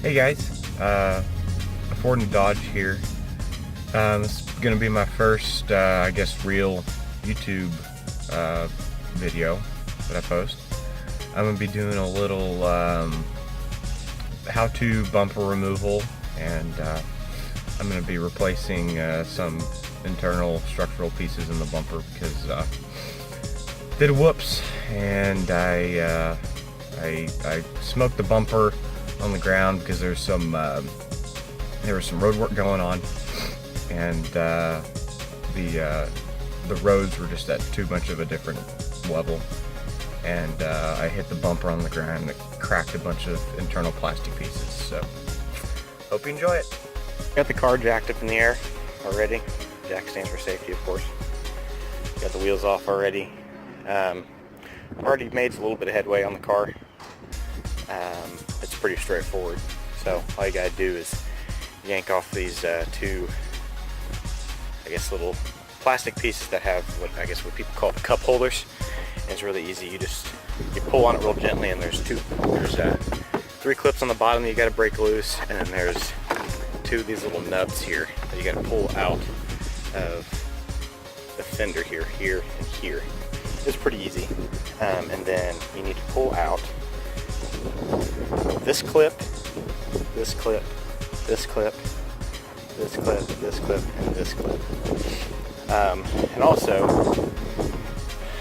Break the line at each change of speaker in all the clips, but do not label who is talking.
Hey guys, Ford and Dodge here. This is going to be my first, I guess, real YouTube video that I post. I'm going to be doing a little how-to bumper removal, and I'm going to be replacing some internal structural pieces in the bumper because did a whoops, and I smoked the bumper on the ground because there was some road work going on, and the roads were just at too much of a different level, and I hit the bumper on the ground and it cracked a bunch of internal plastic pieces. So hope you enjoy it. Got the car jacked up in the air already. Jack stands for safety, of course. Got the wheels off already. Already made a little bit of headway on the car. It's pretty straightforward. So all you gotta do is yank off these two, I guess, little plastic pieces that have what people call cup holders. And it's really easy. You pull on it real gently, and there's three clips on the bottom that you gotta break loose, and then there's two of these little nubs here that you gotta pull out of the fender here, and here. It's pretty easy. And then you need to pull out this clip, this clip, this clip, this clip, this clip, and this clip. And also,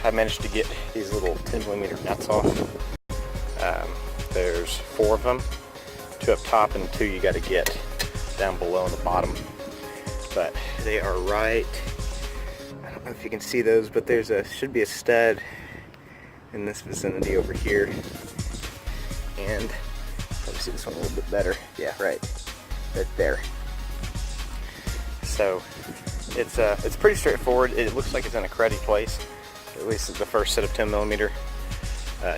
I managed to get these little 10mm nuts off. There's 4 of them, 2 up top and 2 you got to get down below on the bottom. But they are right, I don't know if you can see those, but should be a stud in this vicinity over here. And probably see this one a little bit better. Yeah, right there. So it's pretty straightforward. It looks like it's in a cruddy place, at least the first set of 10mm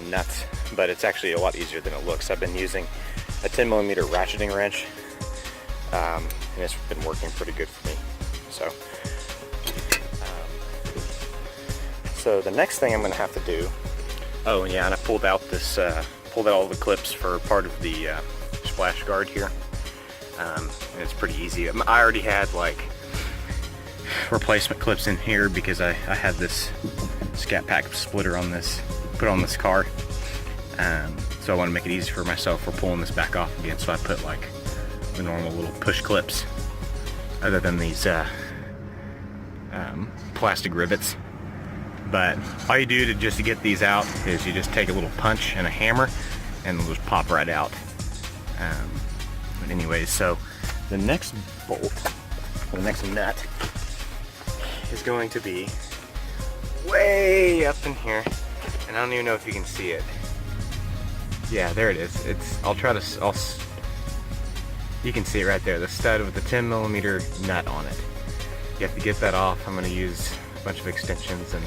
nuts, but it's actually a lot easier than it looks. I've been using a 10mm ratcheting wrench, and it's been working pretty good for me. So the next thing I'm going to have to do, oh yeah, and I pulled out all the clips for part of the splash guard here, and it's pretty easy. I already had like replacement clips in here because I had this scat pack splitter on this, put on this car, so I want to make it easy for myself for pulling this back off again. So I put like the normal little push clips, other than these plastic rivets. But all you do to get these out is you just take a little punch and a hammer, and they'll just pop right out. But anyways, so the next bolt, or the next nut, is going to be way up in here, and I don't even know if you can see it. Yeah, there it is. You can see it right there, the stud with the 10mm nut on it. You have to get that off. I'm going to use a bunch of extensions and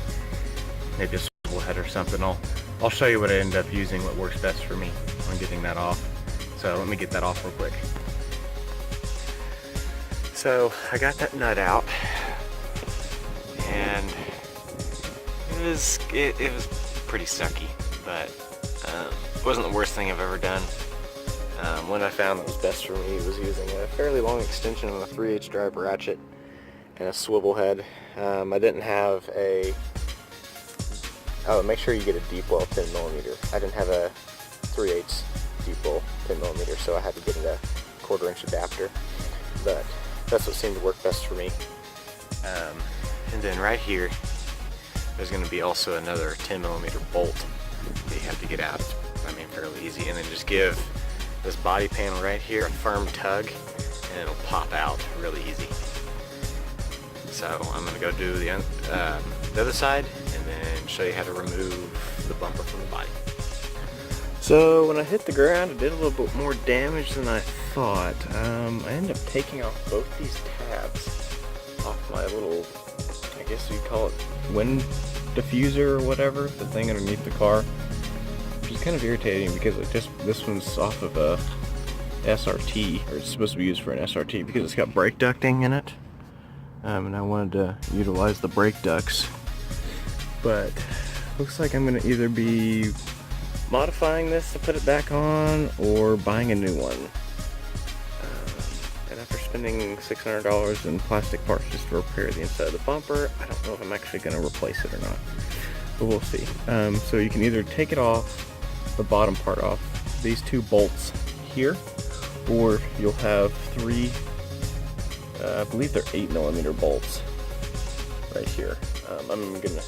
maybe a swivel head or something. I'll show you what I end up using, what works best for me on getting that off. So let me get that off real quick. So I got that nut out, and it was pretty sucky, but it wasn't the worst thing I've ever done. What I found that was best for me was using a fairly long extension of a 3/8 drive ratchet and a swivel head. I didn't have make sure you get a deep well 10mm. I didn't have a 3/8 deep well 10mm, so I had to get a 1/4 inch adapter. But that's what seemed to work best for me. And then right here, there's going to be also another 10mm bolt that you have to get out. I mean, fairly easy. And then just give this body panel right here a firm tug, and it'll pop out really easy. So I'm going to go do the other side, and then show you how to remove the bumper from the body. So when I hit the ground, it did a little bit more damage than I thought. I ended up taking off both these tabs off my little, I guess you'd call it wind diffuser or whatever, the thing underneath the car, which is kind of irritating because this one's off of a SRT, or it's supposed to be used for an SRT because it's got brake ducting in it. And I wanted to utilize the brake ducts, but looks like I'm going to either be modifying this to put it back on or buying a new one. And after spending $600 in plastic parts just to repair the inside of the bumper, I don't know if I'm actually going to replace it or not. But we'll see. So you can either take it off, the bottom part off, these two bolts here, or you'll have three, I believe they're 8mm bolts right here. I'm going to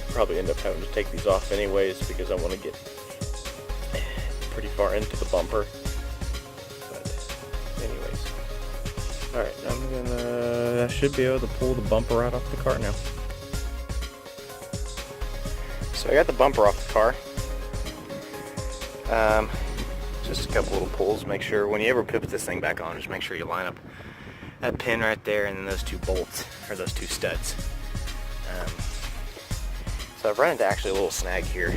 probably end up having to take these off anyways because I want to get pretty far into the bumper. Alright, I should be able to pull the bumper out off the car now. So I got the bumper off the car. Just a couple little pulls. Make sure when you ever put this thing back on, just make sure you line up that pin right there and then those two bolts, or those two studs. So I've run into actually a little snag here.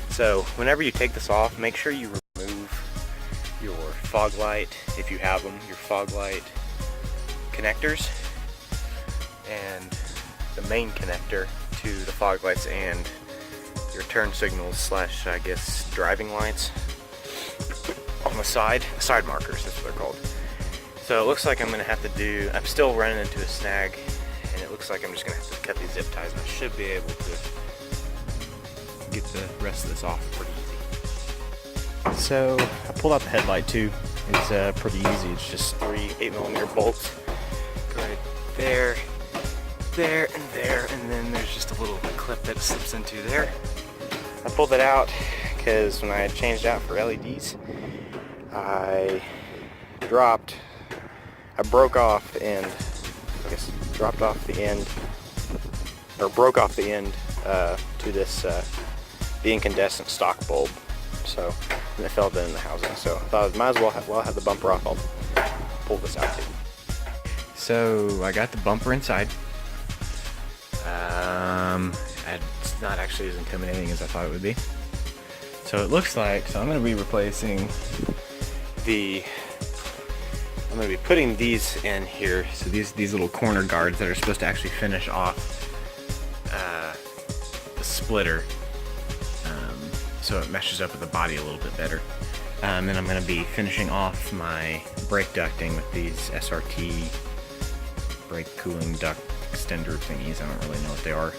So whenever you take this off, make sure you remove your fog light, if you have them, your fog light connectors and the main connector to the fog lights and your turn signals slash, I guess, driving lights on the side markers, that's what they're called. So it looks like I'm gonna have to do, I'm still running into a snag, and it looks like I'm just gonna have to cut these zip ties, and I should be able to get the rest of this off pretty easy. So I pulled out the headlight too. It's pretty easy. It's just three 8mm bolts right there, there, and there, and then there's just a little clip that slips into there. I pulled it out because when I had changed out for LEDs, I broke off the end, I guess dropped off the end, or broke off the end to this the incandescent stock bulb. So and it fell down in the housing. So I thought I might as well while I have the bumper off, I'll pull this out too. So I got the bumper inside. It's not actually as intimidating as I thought it would be. So it looks like, so I'm going to be replacing I'm going to be putting these in here. So these little corner guards that are supposed to actually finish off the splitter, so it meshes up with the body a little bit better. And I'm going to be finishing off my brake ducting with these SRT brake cooling duct extender thingies. I don't really know what they are.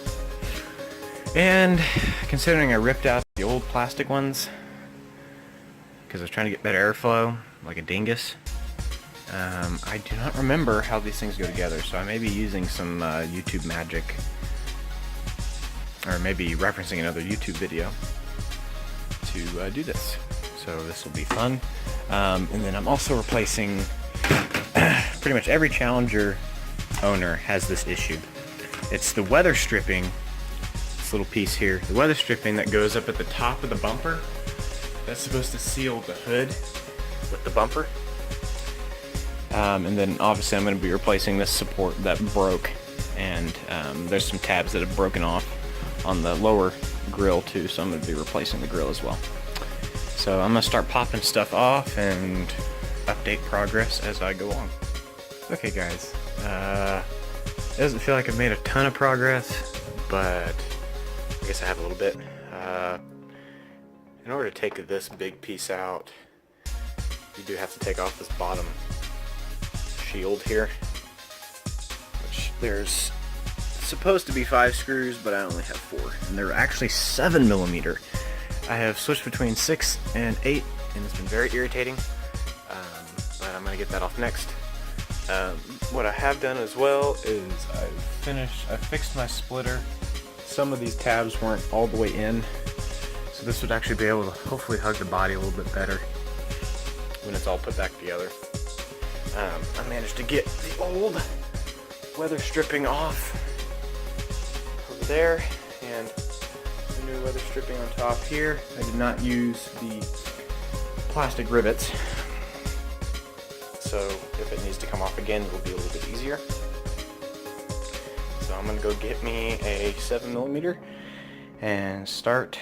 And considering I ripped out the old plastic ones because I was trying to get better airflow, like a dingus, I do not remember how these things go together, so I may be using some YouTube magic, or maybe referencing another YouTube video to do this. So this will be fun. And then I'm also replacing pretty much every Challenger owner has this issue. It's the weather stripping, this little piece here, the weather stripping that goes up at the top of the bumper. That's supposed to seal the hood with the bumper. And then obviously I'm going to be replacing this support that broke, and there's some tabs that have broken off on the lower grill too, so I'm going to be replacing the grill as well. So I'm going to start popping stuff off and update progress as I go on. Okay guys, it doesn't feel like I've made a ton of progress, but I guess I have a little bit. In order to take this big piece out, you do have to take off this bottom shield here, which there's supposed to be 5 screws, but I only have 4, and they're actually 7mm. I have switched between 6 and 8, and it's been very irritating, but I'm going to get that off next. What I have done as well is I fixed my splitter. Some of these tabs weren't all the way in, so this would actually be able to hopefully hug the body a little bit better when it's all put back together. I managed to get the old weather stripping off over there, and the new weather stripping on top here. I did not use the plastic rivets, so if it needs to come off again, it will be a little bit easier. So I'm going to go get me a 7mm and start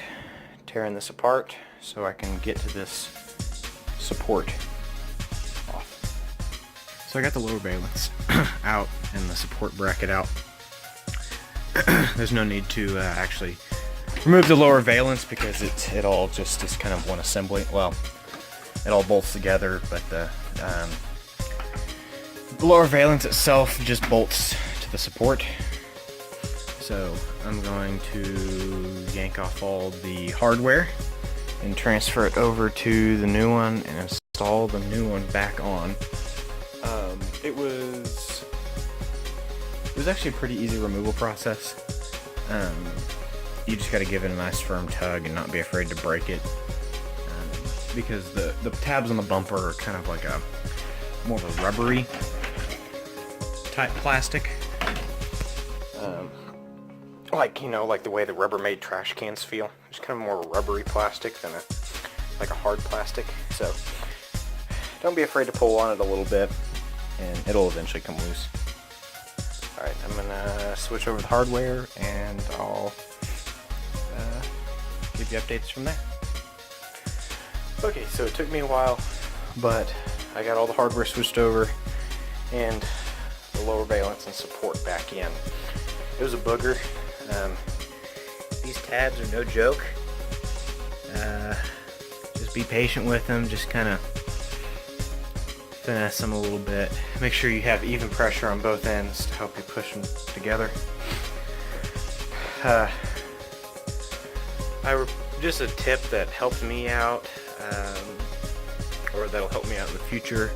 tearing this apart so I can get to this support off. So I got the lower valence out and the support bracket out. There's no need to actually remove the lower valence because it all just is kind of one assembly. Well, it all bolts together, but the The lower valence itself just bolts to the support. So I'm going to yank off all the hardware and transfer it over to the new one and install the new one back on. It was actually a pretty easy removal process. You just got to give it a nice firm tug and not be afraid to break it, because the tabs on the bumper are kind of like a more of a rubbery type plastic, like, you know, like the way the Rubbermaid trash cans feel. It's kind of more rubbery plastic than like a hard plastic. So don't be afraid to pull on it a little bit, and it'll eventually come loose. Alright, I'm gonna switch over the hardware and I'll give you updates from there. Okay, so it took me a while, but I got all the hardware switched over and the lower valence and support back in. It was a booger. These tabs are no joke. Just be patient with them, just kind of finesse them a little bit. Make sure you have even pressure on both ends to help you push them together. Just a tip that helped me out, or that'll help me out in the future,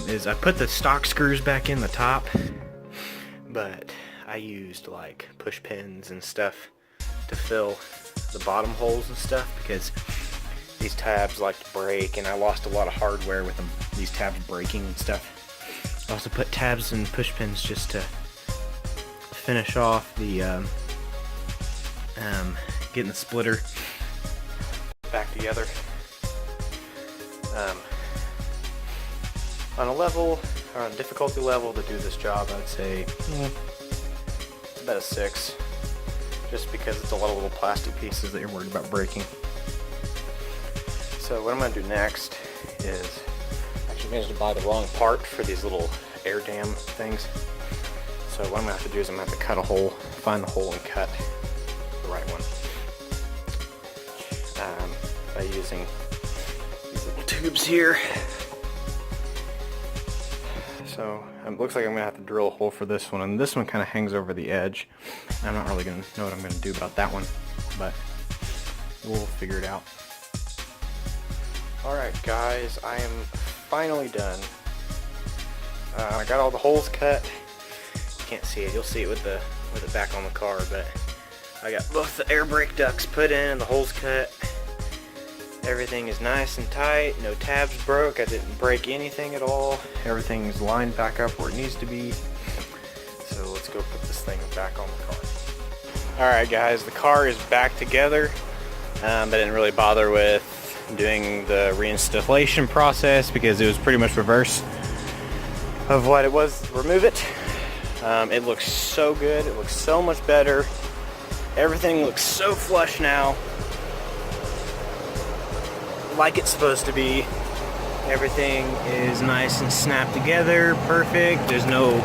is I put the stock screws back in the top, but I used like push pins and stuff to fill the bottom holes and stuff, because these tabs like to break, and I lost a lot of hardware with them, these tabs breaking and stuff. I also put tabs and push pins just to finish off the getting the splitter back together. On a level, or on a difficulty level to do this job, I'd say it's about a 6, just because it's a lot of little plastic pieces that you're worried about breaking. So what I'm going to do next is, I actually managed to buy the wrong part for these little air dam things. So what I'm going to have to do is I'm going to have to cut a hole, find the hole and cut the right one. By using these little tubes here. So it looks like I'm going to have to drill a hole for this one, and this one kind of hangs over the edge. I'm not really going to know what I'm going to do about that one, but we'll figure it out. Alright guys, I am finally done. I got all the holes cut. You can't see it, you'll see it with it back on the car, but I got both the air brake ducts put in, the holes cut. Everything is nice and tight, no tabs broke, I didn't break anything at all. Everything is lined back up where it needs to be. So let's go put this thing back on the car. Alright guys, the car is back together. I didn't really bother with doing the reinstallation process because it was pretty much reverse of what it was. Remove it. It looks so good, it looks so much better. Everything looks so flush now, like it's supposed to be. Everything is nice and snapped together, perfect. There's no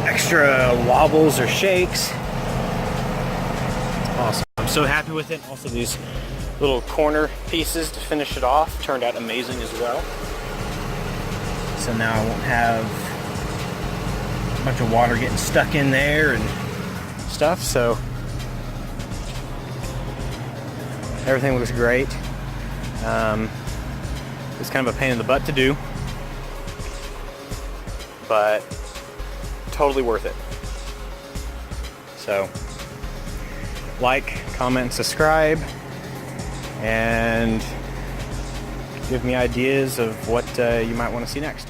extra wobbles or shakes. Awesome. I'm so happy with it. Also, these little corner pieces to finish it off turned out amazing as well. So now I won't have a bunch of water getting stuck in there and stuff. So everything looks great. It's kind of a pain in the butt to do, but totally worth it. So like, comment, subscribe, and give me ideas of what you might want to see next.